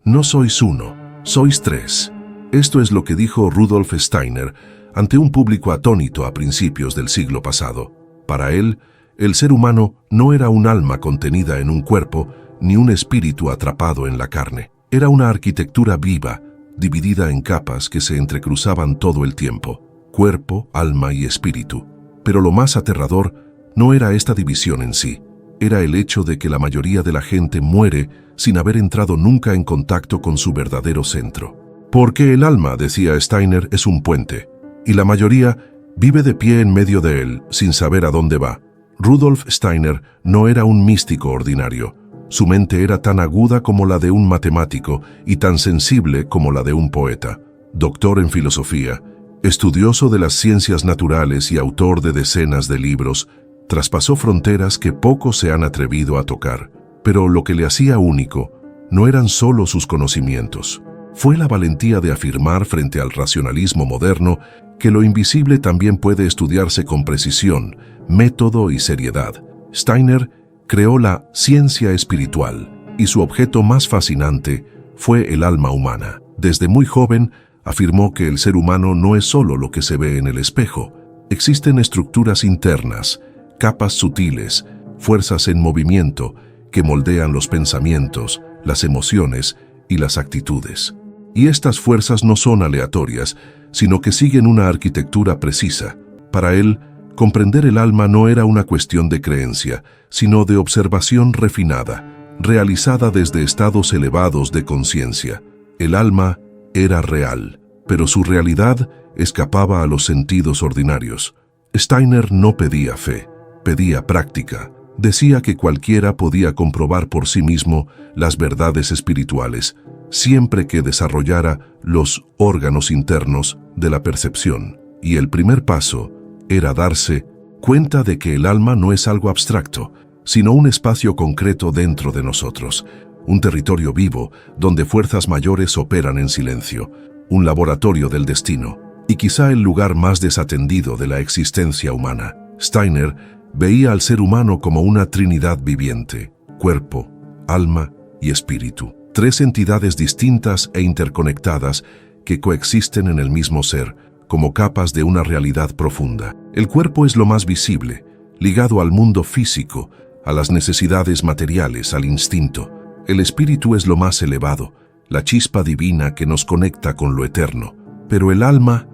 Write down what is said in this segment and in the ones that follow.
No sois uno, sois tres. Esto es lo que dijo Rudolf Steiner ante un público atónito a principios del siglo pasado. Para él, el ser humano no era un alma contenida en un cuerpo, ni un espíritu atrapado en la carne. Era una arquitectura viva, dividida en capas que se entrecruzaban todo el tiempo: cuerpo, alma y espíritu. Pero lo más aterrador no era esta división en sí, era el hecho de que la mayoría de la gente muere sin haber entrado nunca en contacto con su verdadero centro. Porque el alma, decía Steiner, es un puente, y la mayoría vive de pie en medio de él, sin saber a dónde va. Rudolf Steiner no era un místico ordinario. Su mente era tan aguda como la de un matemático y tan sensible como la de un poeta. Doctor en filosofía, estudioso de las ciencias naturales y autor de decenas de libros, traspasó fronteras que pocos se han atrevido a tocar. Pero lo que le hacía único no eran solo sus conocimientos. Fue la valentía de afirmar frente al racionalismo moderno que lo invisible también puede estudiarse con precisión, método y seriedad. Steiner creó la ciencia espiritual, y su objeto más fascinante fue el alma humana. Desde muy joven afirmó que el ser humano no es solo lo que se ve en el espejo. Existen estructuras internas, capas sutiles, fuerzas en movimiento que moldean los pensamientos, las emociones y las actitudes. Y estas fuerzas no son aleatorias, sino que siguen una arquitectura precisa. Para él, comprender el alma no era una cuestión de creencia, sino de observación refinada, realizada desde estados elevados de conciencia. El alma era real, pero su realidad escapaba a los sentidos ordinarios. Steiner no pedía fe, pedía práctica. Decía que cualquiera podía comprobar por sí mismo las verdades espirituales, siempre que desarrollara los órganos internos de la percepción. Y el primer paso era darse cuenta de que el alma no es algo abstracto, sino un espacio concreto dentro de nosotros, un territorio vivo donde fuerzas mayores operan en silencio, un laboratorio del destino, y quizá el lugar más desatendido de la existencia humana. Steiner veía al ser humano como una trinidad viviente: cuerpo, alma y espíritu. Tres entidades distintas e interconectadas que coexisten en el mismo ser, como capas de una realidad profunda. El cuerpo es lo más visible, ligado al mundo físico, a las necesidades materiales, al instinto. El espíritu es lo más elevado, la chispa divina que nos conecta con lo eterno. Pero el alma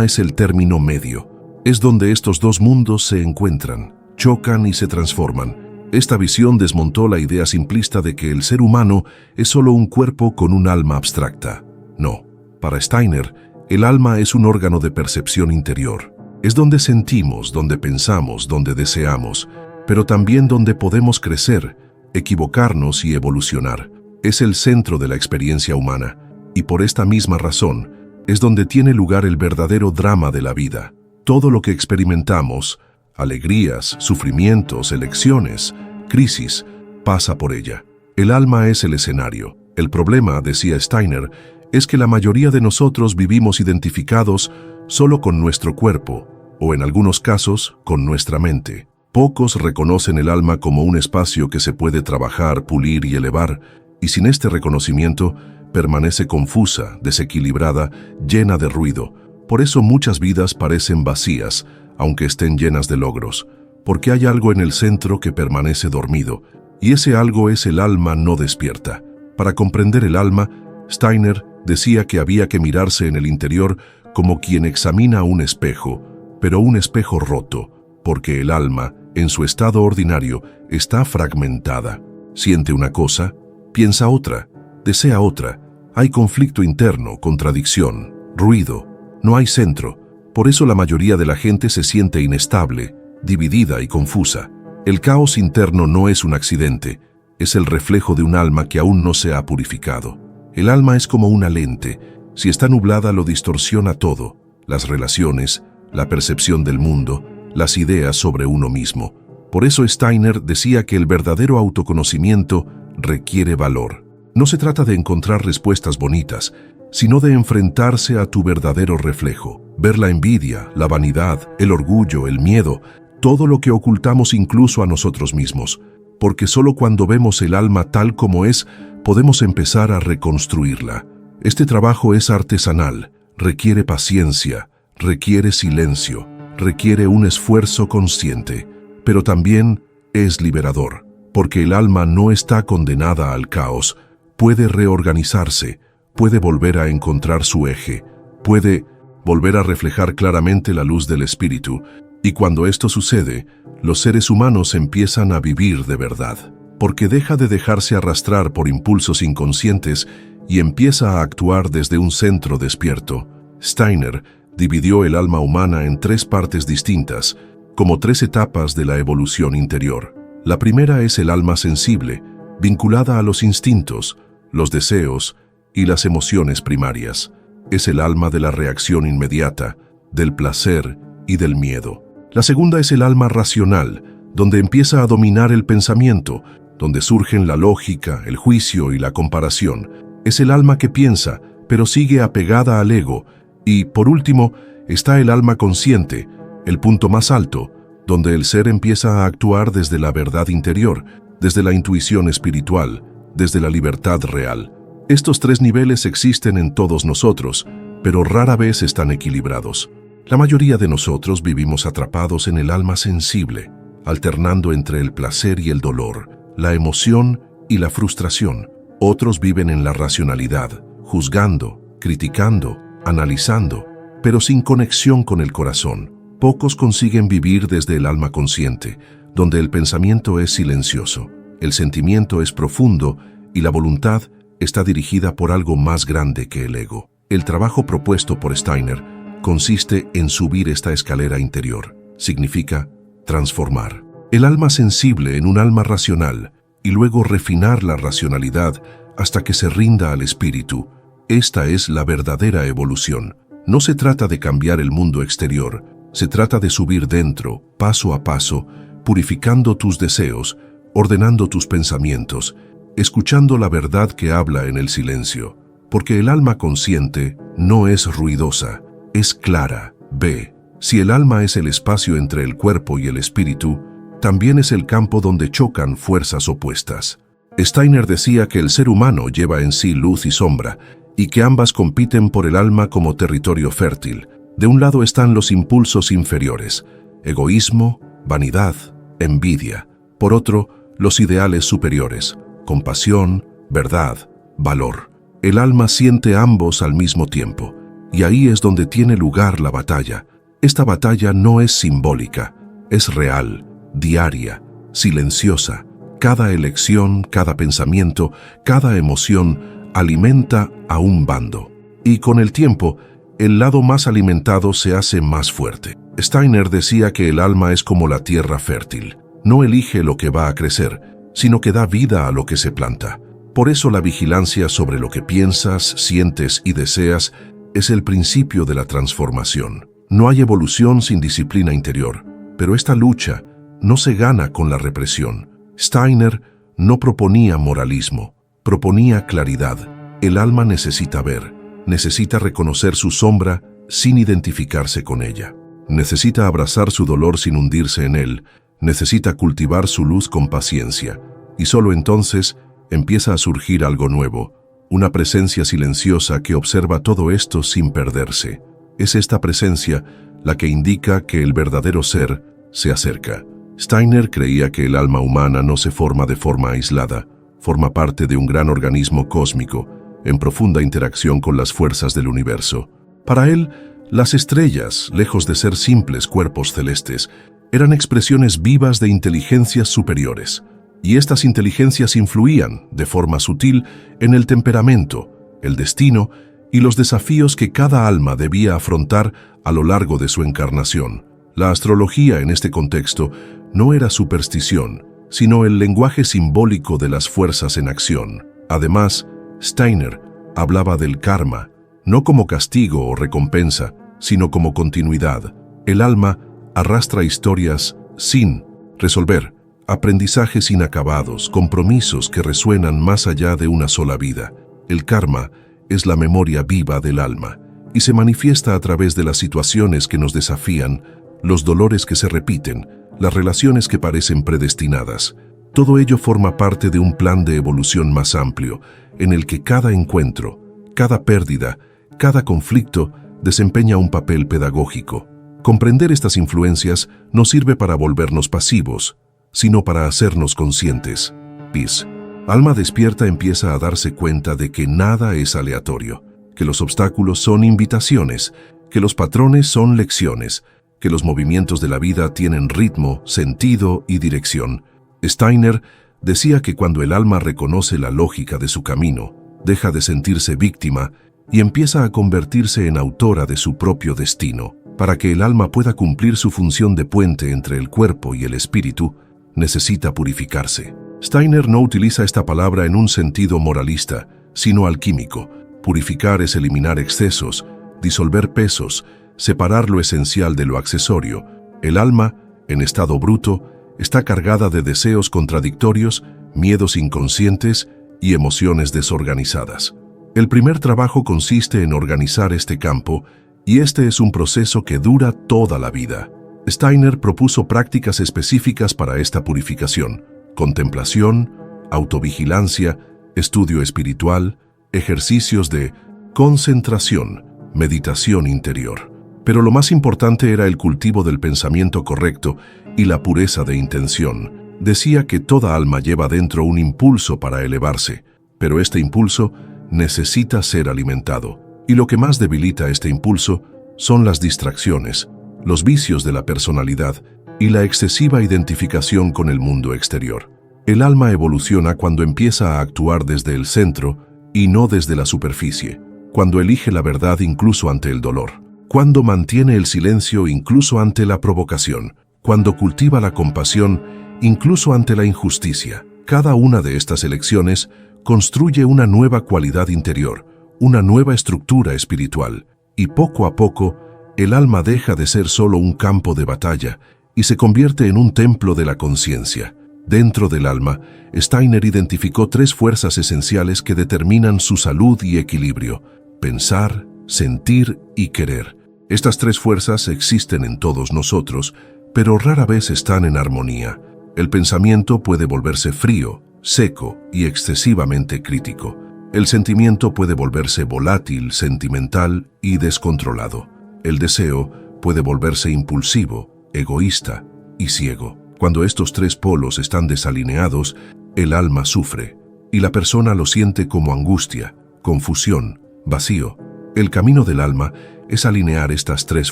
es el término medio. Es donde estos dos mundos se encuentran, chocan y se transforman. Esta visión desmontó la idea simplista de que el ser humano es solo un cuerpo con un alma abstracta. No, para Steiner, el alma es un órgano de percepción interior. Es donde sentimos, donde pensamos, donde deseamos, pero también donde podemos crecer, equivocarnos y evolucionar. Es el centro de la experiencia humana, y por esta misma razón, es donde tiene lugar el verdadero drama de la vida. Todo lo que experimentamos, alegrías, sufrimientos, elecciones, crisis, pasa por ella. El alma es el escenario. El problema, decía Steiner, es que la mayoría de nosotros vivimos identificados solo con nuestro cuerpo, o en algunos casos, con nuestra mente. Pocos reconocen el alma como un espacio que se puede trabajar, pulir y elevar, y sin este reconocimiento, permanece confusa, desequilibrada, llena de ruido. Por eso muchas vidas parecen vacías, aunque estén llenas de logros, porque hay algo en el centro que permanece dormido, y ese algo es el alma no despierta. Para comprender el alma, Steiner decía que había que mirarse en el interior como quien examina un espejo, pero un espejo roto, porque el alma, en su estado ordinario, está fragmentada. Siente una cosa, piensa otra, desea otra. Hay conflicto interno, contradicción, ruido. No hay centro. Por eso la mayoría de la gente se siente inestable, dividida y confusa. El caos interno no es un accidente, es el reflejo de un alma que aún no se ha purificado. El alma es como una lente. Si está nublada, lo distorsiona todo: las relaciones, la percepción del mundo, las ideas sobre uno mismo. Por eso Steiner decía que el verdadero autoconocimiento requiere valor. No se trata de encontrar respuestas bonitas, sino de enfrentarse a tu verdadero reflejo, ver la envidia, la vanidad, el orgullo, el miedo, todo lo que ocultamos incluso a nosotros mismos, porque solo cuando vemos el alma tal como es, podemos empezar a reconstruirla. Este trabajo es artesanal, requiere paciencia, requiere silencio, requiere un esfuerzo consciente, pero también es liberador, porque el alma no está condenada al caos, puede reorganizarse, puede volver a encontrar su eje, puede volver a reflejar claramente la luz del espíritu, y cuando esto sucede, los seres humanos empiezan a vivir de verdad, porque deja de dejarse arrastrar por impulsos inconscientes y empieza a actuar desde un centro despierto. Steiner dividió el alma humana en 3 partes distintas, como 3 etapas de la evolución interior. La primera es el alma sensible, vinculada a los instintos, los deseos y las emociones primarias. Es el alma de la reacción inmediata, del placer y del miedo. La segunda es el alma racional, donde empieza a dominar el pensamiento, donde surgen la lógica, el juicio y la comparación. Es el alma que piensa, pero sigue apegada al ego. Y, por último, está el alma consciente, el punto más alto, donde el ser empieza a actuar desde la verdad interior, desde la intuición espiritual, desde la libertad real. Estos 3 niveles existen en todos nosotros, pero rara vez están equilibrados. La mayoría de nosotros vivimos atrapados en el alma sensible, alternando entre el placer y el dolor, la emoción y la frustración. Otros viven en la racionalidad, juzgando, criticando, analizando, pero sin conexión con el corazón. Pocos consiguen vivir desde el alma consciente, donde el pensamiento es silencioso, el sentimiento es profundo y la voluntad está dirigida por algo más grande que el ego. El trabajo propuesto por Steiner consiste en subir esta escalera interior. Significa transformar el alma sensible en un alma racional y luego refinar la racionalidad hasta que se rinda al espíritu. Esta es la verdadera evolución. No se trata de cambiar el mundo exterior, se trata de subir dentro, paso a paso, purificando tus deseos, ordenando tus pensamientos, escuchando la verdad que habla en el silencio, porque el alma consciente no es ruidosa, es clara. Ve, si el alma es el espacio entre el cuerpo y el espíritu, también es el campo donde chocan fuerzas opuestas. Steiner decía que el ser humano lleva en sí luz y sombra, y que ambas compiten por el alma como territorio fértil. De un lado están los impulsos inferiores, egoísmo, vanidad, envidia. Por otro, los ideales superiores, compasión, verdad, valor. El alma siente ambos al mismo tiempo, y ahí es donde tiene lugar la batalla. Esta batalla no es simbólica, es real, diaria, silenciosa. Cada elección, cada pensamiento, cada emoción alimenta a un bando. Y con el tiempo, el lado más alimentado se hace más fuerte. Steiner decía que el alma es como la tierra fértil. No elige lo que va a crecer, sino que da vida a lo que se planta. Por eso la vigilancia sobre lo que piensas, sientes y deseas es el principio de la transformación. No hay evolución sin disciplina interior, pero esta lucha no se gana con la represión. Steiner no proponía moralismo, proponía claridad. El alma necesita ver, necesita reconocer su sombra sin identificarse con ella. Necesita abrazar su dolor sin hundirse en él, necesita cultivar su luz con paciencia, y solo entonces empieza a surgir algo nuevo, una presencia silenciosa que observa todo esto sin perderse. Es esta presencia la que indica que el verdadero ser se acerca. Steiner creía que el alma humana no se forma de forma aislada, forma parte de un gran organismo cósmico, en profunda interacción con las fuerzas del universo. Para él, las estrellas, lejos de ser simples cuerpos celestes, eran expresiones vivas de inteligencias superiores, y estas inteligencias influían, de forma sutil, en el temperamento, el destino y los desafíos que cada alma debía afrontar a lo largo de su encarnación. La astrología en este contexto no era superstición, sino el lenguaje simbólico de las fuerzas en acción. Además, Steiner hablaba del karma, no como castigo o recompensa, sino como continuidad. El alma arrastra historias sin resolver, aprendizajes inacabados, compromisos que resuenan más allá de una sola vida. El karma es la memoria viva del alma y se manifiesta a través de las situaciones que nos desafían, los dolores que se repiten, las relaciones que parecen predestinadas. Todo ello forma parte de un plan de evolución más amplio, en el que cada encuentro, cada pérdida, cada conflicto desempeña un papel pedagógico. Comprender estas influencias no sirve para volvernos pasivos, sino para hacernos conscientes. Peace. Alma despierta empieza a darse cuenta de que nada es aleatorio, que los obstáculos son invitaciones, que los patrones son lecciones, que los movimientos de la vida tienen ritmo, sentido y dirección. Steiner decía que cuando el alma reconoce la lógica de su camino, deja de sentirse víctima y empieza a convertirse en autora de su propio destino. Para que el alma pueda cumplir su función de puente entre el cuerpo y el espíritu, necesita purificarse. Steiner no utiliza esta palabra en un sentido moralista, sino alquímico. Purificar es eliminar excesos, disolver pesos, separar lo esencial de lo accesorio. El alma, en estado bruto, está cargada de deseos contradictorios, miedos inconscientes y emociones desorganizadas. El primer trabajo consiste en organizar este campo, y este es un proceso que dura toda la vida. Steiner propuso prácticas específicas para esta purificación: contemplación, autovigilancia, estudio espiritual, ejercicios de concentración, meditación interior. Pero lo más importante era el cultivo del pensamiento correcto y la pureza de intención. Decía que toda alma lleva dentro un impulso para elevarse, pero este impulso necesita ser alimentado. Y lo que más debilita este impulso son las distracciones, los vicios de la personalidad y la excesiva identificación con el mundo exterior. El alma evoluciona cuando empieza a actuar desde el centro y no desde la superficie, cuando elige la verdad incluso ante el dolor, cuando mantiene el silencio incluso ante la provocación, cuando cultiva la compasión incluso ante la injusticia. Cada una de estas elecciones construye una nueva cualidad interior, una nueva estructura espiritual, y poco a poco el alma deja de ser solo un campo de batalla y se convierte en un templo de la conciencia. Dentro del alma, Steiner identificó 3 fuerzas esenciales que determinan su salud y equilibrio: pensar, sentir y querer. Estas 3 fuerzas existen en todos nosotros, pero rara vez están en armonía. El pensamiento puede volverse frío, seco y excesivamente crítico. El sentimiento puede volverse volátil, sentimental y descontrolado. El deseo puede volverse impulsivo, egoísta y ciego. Cuando estos 3 polos están desalineados, el alma sufre, y la persona lo siente como angustia, confusión, vacío. El camino del alma es alinear estas 3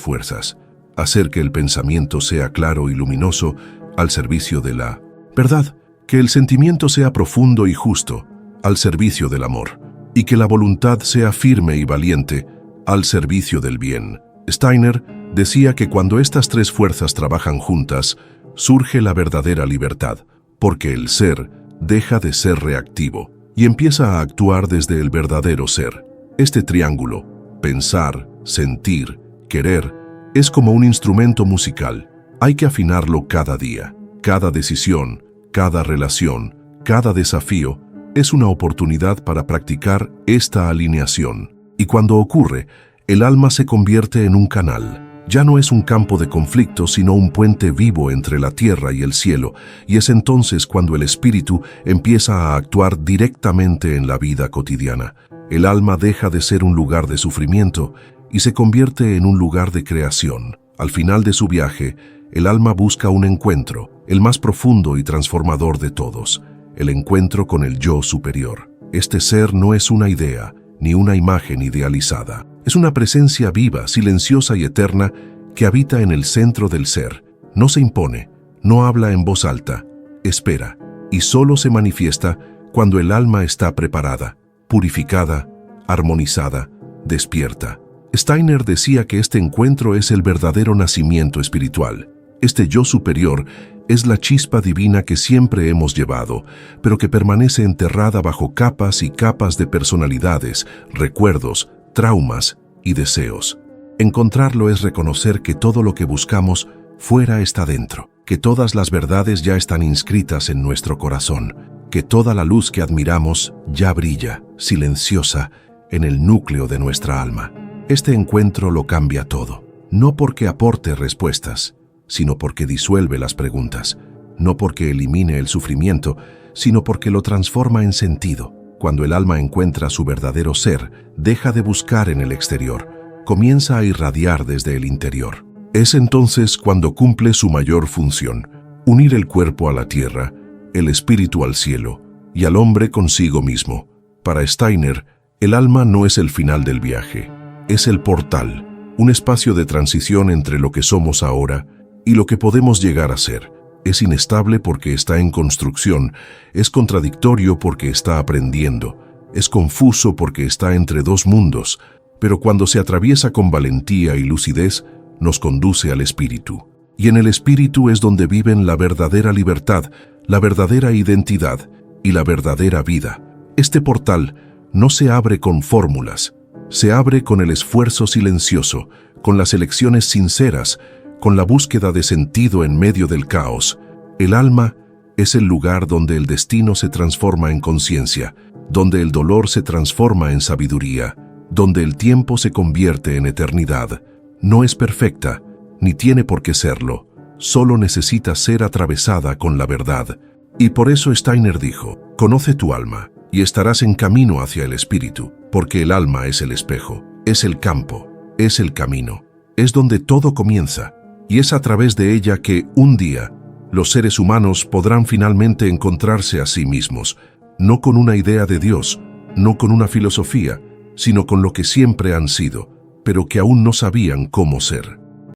fuerzas, hacer que el pensamiento sea claro y luminoso al servicio de la verdad, que el sentimiento sea profundo y justo, al servicio del amor, y que la voluntad sea firme y valiente, al servicio del bien. Steiner decía que cuando estas 3 fuerzas trabajan juntas, surge la verdadera libertad, porque el ser deja de ser reactivo y empieza a actuar desde el verdadero ser. Este triángulo, pensar, sentir, querer, es como un instrumento musical. Hay que afinarlo cada día. Cada decisión, cada relación, cada desafío es una oportunidad para practicar esta alineación. Y cuando ocurre, el alma se convierte en un canal. Ya no es un campo de conflicto, sino un puente vivo entre la tierra y el cielo, y es entonces cuando el espíritu empieza a actuar directamente en la vida cotidiana. El alma deja de ser un lugar de sufrimiento y se convierte en un lugar de creación. Al final de su viaje, el alma busca un encuentro, el más profundo y transformador de todos, el encuentro con el yo superior. Este ser no es una idea, ni una imagen idealizada. Es una presencia viva, silenciosa y eterna que habita en el centro del ser. No se impone, no habla en voz alta, espera, y solo se manifiesta cuando el alma está preparada, purificada, armonizada, despierta. Steiner decía que este encuentro es el verdadero nacimiento espiritual. Este yo superior es la chispa divina que siempre hemos llevado, pero que permanece enterrada bajo capas y capas de personalidades, recuerdos, traumas y deseos. Encontrarlo es reconocer que todo lo que buscamos fuera está dentro, que todas las verdades ya están inscritas en nuestro corazón, que toda la luz que admiramos ya brilla, silenciosa, en el núcleo de nuestra alma. Este encuentro lo cambia todo, no porque aporte respuestas, sino porque disuelve las preguntas, no porque elimine el sufrimiento, sino porque lo transforma en sentido. cuando el alma encuentra su verdadero ser, deja de buscar en el exterior, comienza a irradiar desde el interior. Es entonces cuando cumple su mayor función, unir el cuerpo a la tierra, el espíritu al cielo y al hombre consigo mismo. Para Steiner, el alma no es el final del viaje, es el portal, un espacio de transición entre lo que somos ahora y lo que podemos llegar a ser. Es inestable porque está en construcción, es contradictorio porque está aprendiendo, es confuso porque está entre dos mundos, pero cuando se atraviesa con valentía y lucidez, nos conduce al espíritu. Y en el espíritu es donde viven la verdadera libertad, la verdadera identidad y la verdadera vida. Este portal no se abre con fórmulas, se abre con el esfuerzo silencioso, con las elecciones sinceras, con la búsqueda de sentido en medio del caos. El alma es el lugar donde el destino se transforma en conciencia, donde el dolor se transforma en sabiduría, donde el tiempo se convierte en eternidad. No es perfecta, ni tiene por qué serlo, solo necesita ser atravesada con la verdad. Y por eso Steiner dijo, conoce tu alma y estarás en camino hacia el espíritu, porque el alma es el espejo, es el campo, es el camino, es donde todo comienza, y es a través de ella que, un día, los seres humanos podrán finalmente encontrarse a sí mismos, no con una idea de Dios, no con una filosofía, sino con lo que siempre han sido, pero que aún no sabían cómo ser.